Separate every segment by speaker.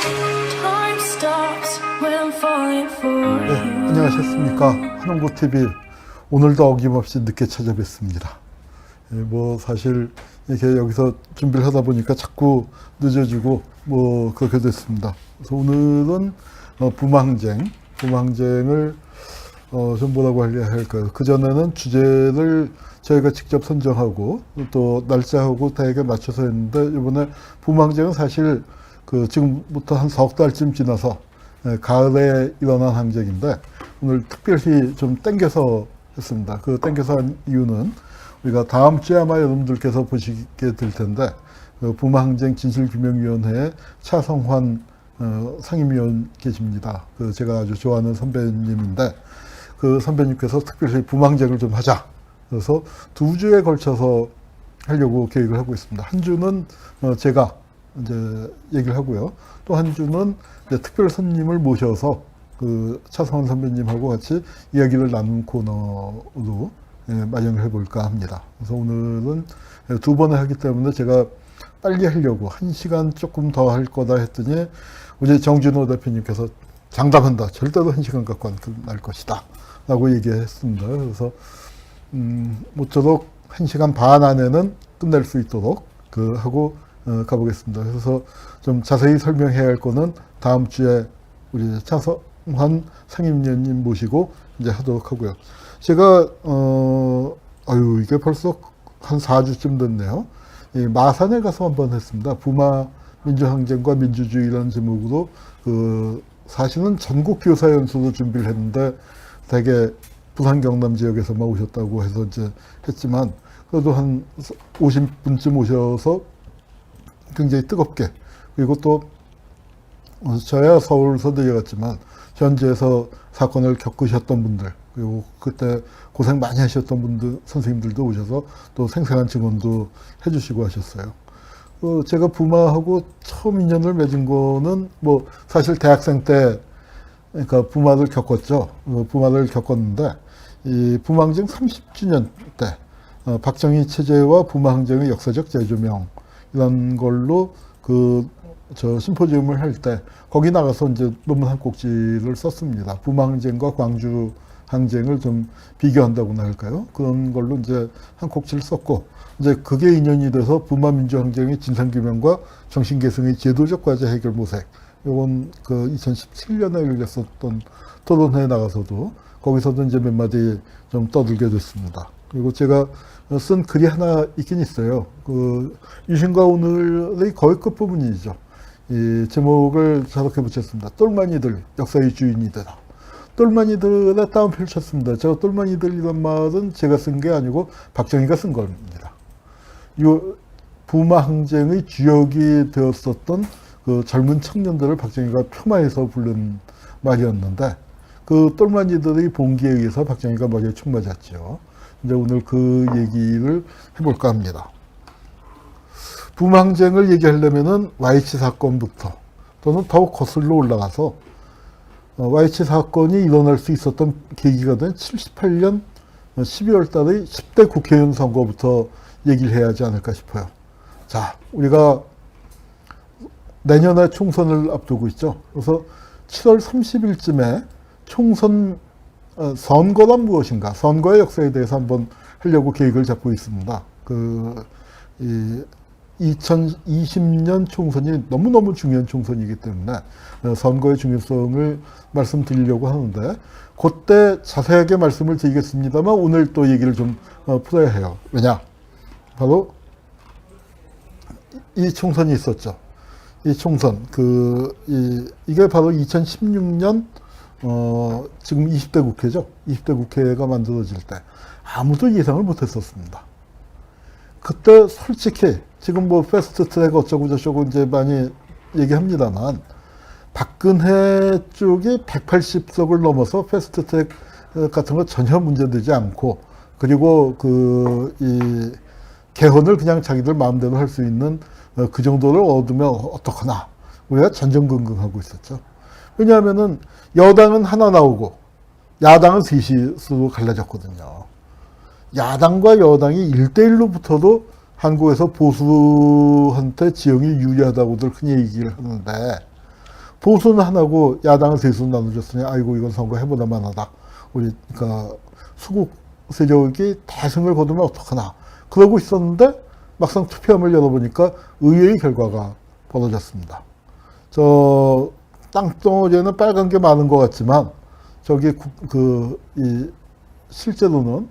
Speaker 1: Time stops when I'm falling for
Speaker 2: 네,
Speaker 1: you.
Speaker 2: 안녕하셨습니까. 한홍구TV 오늘도 어김없이 늦게 찾아뵙습니다. 뭐 사실 이렇게 여기서 준비를 하다 보니까 자꾸 늦어지고 뭐 그렇게 됐습니다. 그래서 오늘은 부망쟁을 좀 뭐라고 해야 할까요. 그전에는 주제를 저희가 직접 선정하고 또 날짜하고 대개 맞춰서 했는데 이번에 부망쟁은 사실 그 지금부터 한 4달쯤 지나서 가을에 일어난 항쟁인데 오늘 특별히 좀 땡겨서 했습니다. 그 땡겨서 한 이유는 우리가 다음 주에 아마 여러분들께서 보시게 될 텐데 그 부마항쟁 진실규명위원회의 차성환 상임위원 계십니다. 그 제가 아주 좋아하는 선배님인데 그 선배님께서 특별히 부마항쟁을 좀 하자. 그래서 2주에 걸쳐서 하려고 계획을 하고 있습니다. 한 주는 제가 이제 얘기를 하고요. 또 한 주는 이제 특별 손님을 모셔서 그 차성원 선배님하고 같이 이야기를 나누는 코너로 마련을 해볼까 합니다. 그래서 오늘은 2번에 하기 때문에 제가 빨리 하려고 1시간 조금 더 할 거다 했더니 어제 정준호 대표님께서 장담한다. 절대로 1시간 갖고 안 끝날 것이다. 라고 얘기했습니다. 그래서 모쪼록 1시간 반 안에는 끝낼 수 있도록 하고 가보겠습니다. 그래서 좀 자세히 설명해야 할 거는 다음 주에 우리 차성환 상임위원님 모시고 이제 하도록 하고요. 제가 이게 벌써 한 4주쯤 됐네요. 이 마산에 가서 한번 했습니다. 부마 민주항쟁과 민주주의라는 제목으로 사실은 전국 교사 연수도 준비를 했는데 대개 부산 경남 지역에서만 오셨다고 해서 이제 했지만 그래도 한 50분쯤 오셔서 굉장히 뜨겁게 그리고 또 저야 서울서 내려갔지만 현지에서 사건을 겪으셨던 분들 그리고 그때 고생 많이 하셨던 분들 선생님들도 오셔서 또 생생한 증언도 해주시고 하셨어요. 제가 부마하고 처음 인연을 맺은 거는 뭐 사실 대학생 때 그러니까 부마를 겪었죠. 부마를 겪었는데 이 부마항쟁 30주년 때 박정희 체제와 부마항쟁의 역사적 재조명 이런 걸로 저 심포지움을 할 때 거기 나가서 이제 논문 한 꼭지를 썼습니다. 부마항쟁과 광주 항쟁을 좀 비교한다고나 할까요? 그런 걸로 이제 한 꼭지를 썼고 이제 그게 인연이 돼서 부마 민주항쟁의 진상규명과 정신계승의 제도적 과제 해결 모색 요건 그 2017년에 열렸었던 토론회에 나가서도 거기서도 이제 몇 마디 좀 떠들게 됐습니다. 그리고 제가 쓴 글이 하나 있긴 있어요. 유신과 오늘의 거의 끝부분이죠. 이 제목을 저렇게 붙였습니다. 똘마니들 역사의 주인이 되라. 똘마니들에 따옴 펼쳤습니다. 제가 똘마니들이란 말은 제가 쓴 게 아니고 박정희가 쓴 겁니다. 부마항쟁의 주역이 되었었던 그 젊은 청년들을 박정희가 폄하해서 부른 말이었는데 그 똘마니들의 봉기에 의해서 박정희가 머리에 총 맞았죠. 이제 오늘 그 얘기를 해볼까 합니다. 부마항쟁을 얘기하려면은 와이치 사건부터 또는 더욱 거슬러 올라가서 와이치 사건이 일어날 수 있었던 계기가 된 78년 12월 달의 10대 국회의원 선거부터 얘기를 해야 하지 않을까 싶어요. 자, 우리가 내년에 총선을 앞두고 있죠. 그래서 7월 30일쯤에 총선 선거란 무엇인가? 선거의 역사에 대해서 한번 하려고 계획을 잡고 있습니다. 2020년 총선이 너무너무 중요한 총선이기 때문에 선거의 중요성을 말씀드리려고 하는데 그때 자세하게 말씀을 드리겠습니다만 오늘 또 얘기를 좀 풀어야 해요. 왜냐? 바로 이 총선이 있었죠. 이 총선, 이게 바로 2016년 지금 20대 국회죠. 20대 국회가 만들어질 때 아무도 예상을 못했었습니다. 그때 솔직히 지금 뭐 패스트트랙 어쩌고 저쩌고 이제 많이 얘기합니다만 박근혜 쪽이 180석을 넘어서 패스트트랙 같은 거 전혀 문제되지 않고 그리고 이 개헌을 그냥 자기들 마음대로 할 수 있는 그 정도를 얻으면 어떡하나 우리가 전전긍긍하고 있었죠. 왜냐하면은 여당은 하나 나오고 야당은 셋이로 갈라졌거든요. 야당과 여당이 1대1로 붙어도 한국에서 보수한테 지형이 유리하다고들 흔히 얘기를 하는데 보수는 하나고 야당은 세수는 나눠줬으니 아이고 이건 선거 해보다 만하다. 우리 그러니까 수국 세력이 대승을 거두면 어떡하나. 그러고 있었는데 막상 투표함을 열어보니까 의외의 결과가 벌어졌습니다. 저 땅덩어리에는 빨간 게 많은 것 같지만 저기 실제로는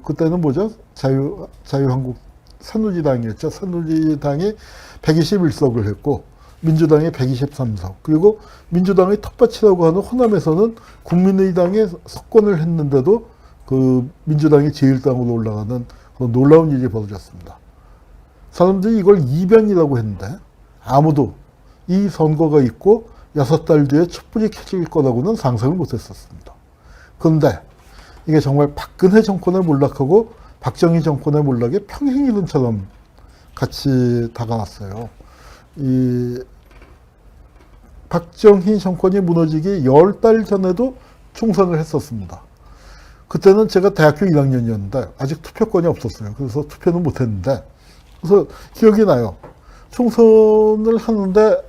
Speaker 2: 그때는 뭐죠? 자유한국 새누리당이었죠. 새누리당이 121석을 했고 민주당이 123석. 그리고 민주당의 텃밭이라고 하는 호남에서는 국민의당에 석권을 했는데도 그 민주당이 제1당으로 올라가는 그런 놀라운 일이 벌어졌습니다. 사람들이 이걸 이변이라고 했는데 아무도 이 선거가 있고 6달 뒤에 촛불이 켜질 거라고는 상상을 못했었습니다. 그런데 이게 정말 박근혜 정권의 몰락하고 박정희 정권의 몰락이 평행이론처럼 같이 다가왔어요. 이 박정희 정권이 무너지기 10달 전에도 총선을 했었습니다. 그때는 제가 대학교 1학년이었는데 아직 투표권이 없었어요. 그래서 투표는 못했는데 그래서 기억이 나요. 총선을 하는데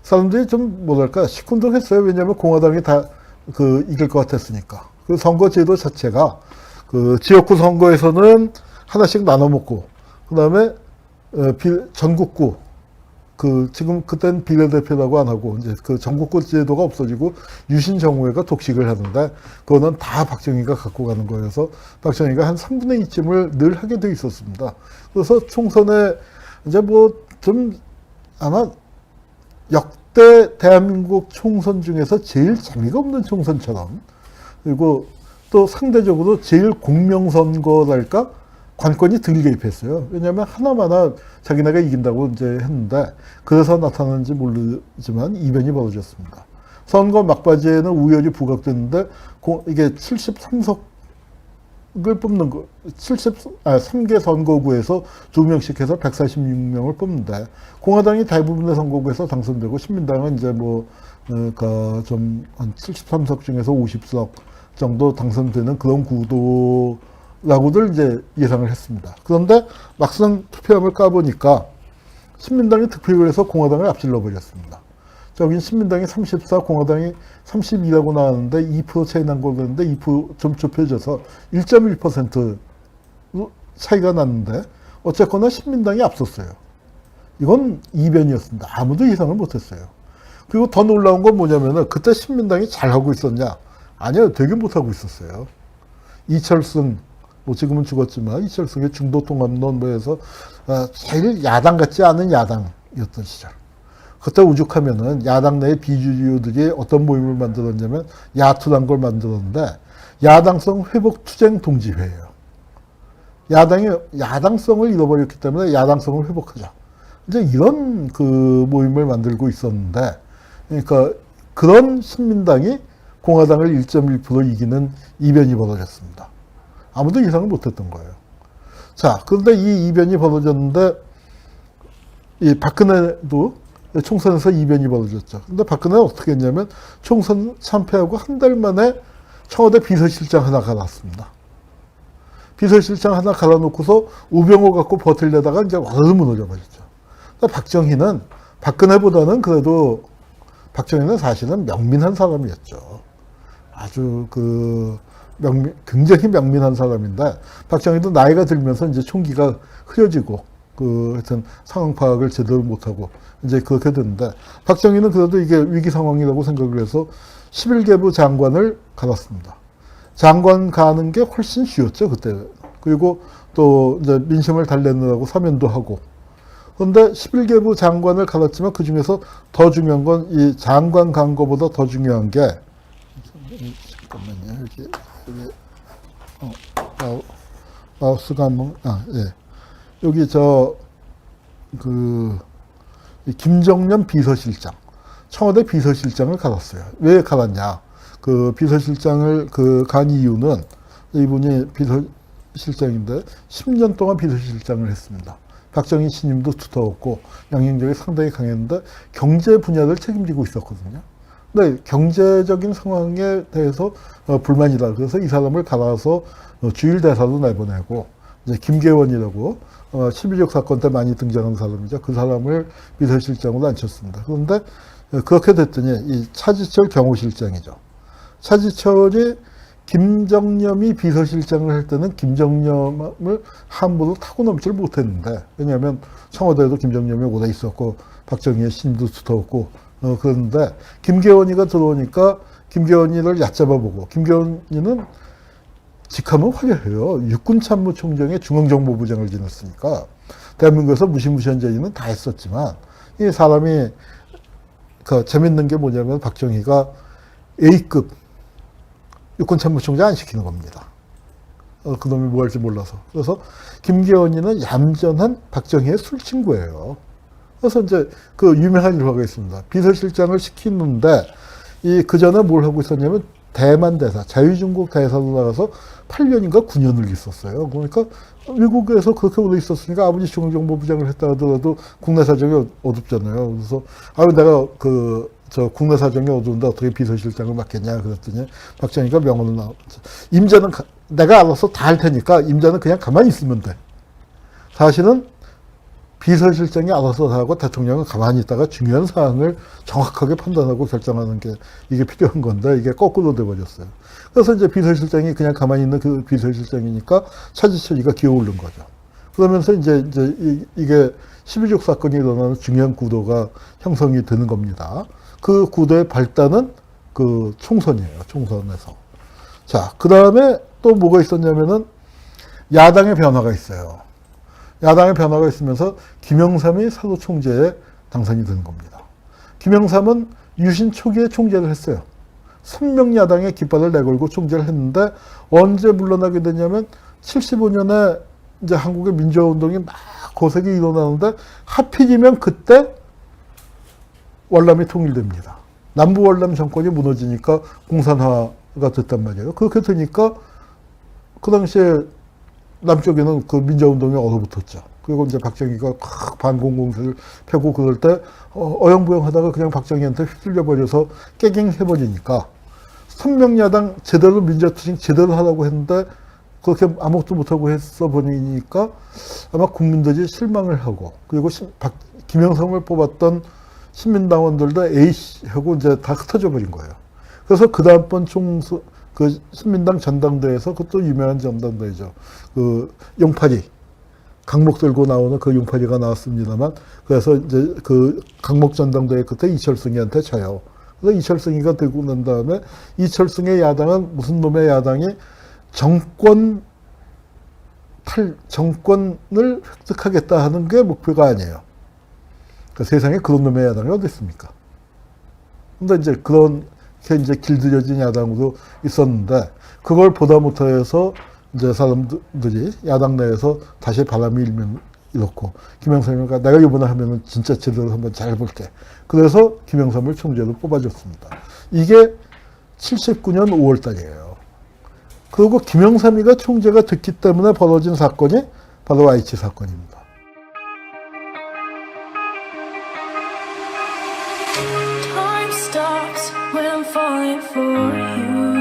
Speaker 2: 사람들이 좀 뭐랄까 시큰둥했어요. 왜냐하면 공화당이 다 이길 것 같았으니까. 그 선거 제도 자체가 그 지역구 선거에서는 하나씩 나눠 먹고 그다음에 전국구 지금 그땐 비례대표라고 안 하고 이제 그 전국구 제도가 없어지고 유신정우회가 독식을 하는데 그거는 다 박정희가 갖고 가는 거여서 박정희가 한 3분의 2쯤을 늘 하게 돼 있었습니다. 그래서 총선에 이제 좀 아마 역대 대한민국 총선 중에서 제일 재미가 없는 총선처럼 그리고 또 상대적으로 제일 공명선거랄까 관건이 덜 개입했어요. 왜냐하면 하나마나 자기네가 이긴다고 이제 했는데 그래서 나타나는지 모르지만 이변이 벌어졌습니다. 선거 막바지에는 우열이 부각됐는데 이게 73석을 뽑는 거, 3개 선거구에서 2명씩 해서 146명을 뽑는데 공화당이 대부분의 선거구에서 당선되고 신민당은 이제 좀 한 73석 중에서 50석 정도 당선되는 그런 구도라고들 이제 예상을 했습니다. 그런데 막상 투표함을 까보니까 신민당이 득표를 해서 공화당을 앞질러 버렸습니다. 저긴 신민당이 34, 공화당이 32라고 나왔는데 2% 차이 난 걸로 했는데 2%좀 좁혀져서 1.1% 차이가 났는데 어쨌거나 신민당이 앞섰어요. 이건 이변이었습니다. 아무도 예상을 못했어요. 그리고 더 놀라운 건 뭐냐면은 그때 신민당이 잘하고 있었냐? 아니요, 되게 못하고 있었어요. 이철승, 지금은 죽었지만 이철승의 중도통합론 해서 제일 야당 같지 않은 야당이었던 시절. 그때 오죽하면은 야당 내 비주류들이 어떤 모임을 만들었냐면 야투란 걸 만들었는데 야당성 회복 투쟁 동지회예요. 야당이 야당성을 잃어버렸기 때문에 야당성을 회복하자. 이제 이런 모임을 만들고 있었는데, 그러니까 그런 신민당이 공화당을 1.1% 이기는 이변이 벌어졌습니다. 아무도 예상을 못했던 거예요. 자, 그런데 이 이변이 벌어졌는데, 이 박근혜도 총선에서 이변이 벌어졌죠. 근데 박근혜는 어떻게 했냐면, 총선 참패하고 한 달 만에 청와대 비서실장 하나 갈았습니다. 비서실장 하나 갈아놓고서 우병우 갖고 버틸려다가 이제 와르르 무너져 버렸죠. 박정희는, 박근혜보다는 그래도, 박정희는 사실은 명민한 사람이었죠. 아주 굉장히 명민한 사람인데, 박정희도 나이가 들면서 이제 총기가 흐려지고, 하여튼 상황 파악을 제대로 못하고, 이제 그렇게 됐는데, 박정희는 그래도 이게 위기 상황이라고 생각을 해서 11개부 장관을 갈았습니다. 장관 가는 게 훨씬 쉬웠죠, 그때. 그리고 또 이제 민심을 달래느라고 사면도 하고. 그런데 11개부 장관을 갈았지만 그 중에서 더 중요한 건 이 장관 간 거보다 더 중요한 게, 잠깐만요, 여기 마우스가 한번, 예. 여기 김정년 비서실장, 청와대 비서실장을 갈았어요. 왜 갈았냐? 비서실장을 간 이유는 이분이 비서실장인데 10년 동안 비서실장을 했습니다. 박정희 신임도 두터웠고 영향력이 상당히 강했는데 경제 분야를 책임지고 있었거든요. 근데 경제적인 상황에 대해서 불만이다. 그래서 이 사람을 갈아서 주일 대사로 내보내고 이제 김계원이라고 12.6 사건 때 많이 등장한 사람이죠. 그 사람을 비서실장으로 앉혔습니다. 그런데 그렇게 됐더니 이 차지철 경호실장이죠. 차지철이 김정념이 비서실장을 할 때는 김정념을 함부로 타고 넘지를 못했는데, 왜냐하면 청와대에도 김정념이 오래 있었고 박정희의 신도 두터웠고 그런데 김계원이가 들어오니까 김계원이를 얕잡아보고, 김계원이는 직함은 화려해요. 육군참모총장의 중앙정보부장을 지냈으니까 대한민국에서 무시무시한 죄인은 다 했었지만, 이 사람이 재밌는 게 뭐냐면 박정희가 A급 육군참모총장 안 시키는 겁니다. 그놈이 뭐 할지 몰라서. 그래서 김계원이는 얌전한 박정희의 술친구예요. 그래서 이제 그 유명한 일화가 있습니다. 비서실장을 시키는데 그 전에 뭘 하고 있었냐면 대만 대사, 자유중국 대사로 나가서 8년인가 9년을 있었어요. 그러니까 미국에서 그렇게 오래 있었으니까 아버지 중앙정보부장을 했다 하더라도 국내 사정이 어둡잖아요. 그래서 내가 국내 사정이 어두운데 어떻게 비서실장을 맡겠냐 그랬더니 박정희가 명언을 나왔죠. 임자는 내가 알아서 다 할 테니까 임자는 그냥 가만히 있으면 돼. 사실은 비서실장이 알아서 하고 대통령은 가만히 있다가 중요한 사항을 정확하게 판단하고 결정하는 게 이게 필요한 건데 이게 거꾸로 돼버렸어요. 그래서 이제 비서실장이 그냥 가만히 있는 그 비서실장이니까 차지철이가 기어오른 거죠. 그러면서 이제 이게 12.6 사건이 일어나는 중요한 구도가 형성이 되는 겁니다. 그 구도의 발단은 그 총선이에요. 총선에서. 자, 그 다음에 또 뭐가 있었냐면은 야당의 변화가 있어요. 야당의 변화가 있으면서 김영삼이 사도총재에 당선이 되는 겁니다. 김영삼은 유신 초기에 총재를 했어요. 선명야당의 깃발을 내걸고 총재를 했는데 언제 물러나게 되냐면 75년에 이제 한국의 민주화운동이 막 거세게 일어나는데 하필이면 그때 월남이 통일됩니다. 남부 월남 정권이 무너지니까 공산화가 됐단 말이에요. 그렇게 되니까 그 당시에 남쪽에는 그 민주화운동이 얼어붙었죠. 그리고 이제 박정희가 반공공세를 펴고 그럴 때 어영부영 하다가 그냥 박정희한테 휩쓸려 버려서 깨갱해버리니까 선명야당 제대로 민주화투쟁 제대로 하라고 했는데 그렇게 아무것도 못하고 했어 보니까 아마 국민들이 실망을 하고, 그리고 김영삼을 뽑았던 신민당원들도 에이씨 하고 이제 다 흩어져 버린 거예요. 그래서 그 다음번 그 신민당 전당대회에서 그것도 유명한 전당대회죠. 그 용팔이 강목 들고 나오는 그 용팔이가 나왔습니다만, 그래서 이제 그 강목 전당대회 그때 이철승이한테 져요. 그래서 이철승이가 되고 난 다음에 이철승의 야당은 무슨 놈의 야당이 정권을 획득하겠다 하는 게 목표가 아니에요. 그 세상에 그런 놈의 야당이 어디 있습니까? 근데 이제 그런 게 이제 길들여진 야당으로 있었는데 그걸 보다 못해서 이제 사람들이 야당 내에서 다시 바람이 일었고 김영삼이가 내가 이번에 하면은 진짜 제대로 한번 잘 볼게. 그래서 김영삼을 총재로 뽑아줬습니다. 이게 79년 5월 달이에요. 그리고 김영삼이가 총재가 됐기 때문에 벌어진 사건이 바로 YH 사건입니다.
Speaker 1: Time stops when I'm falling for you.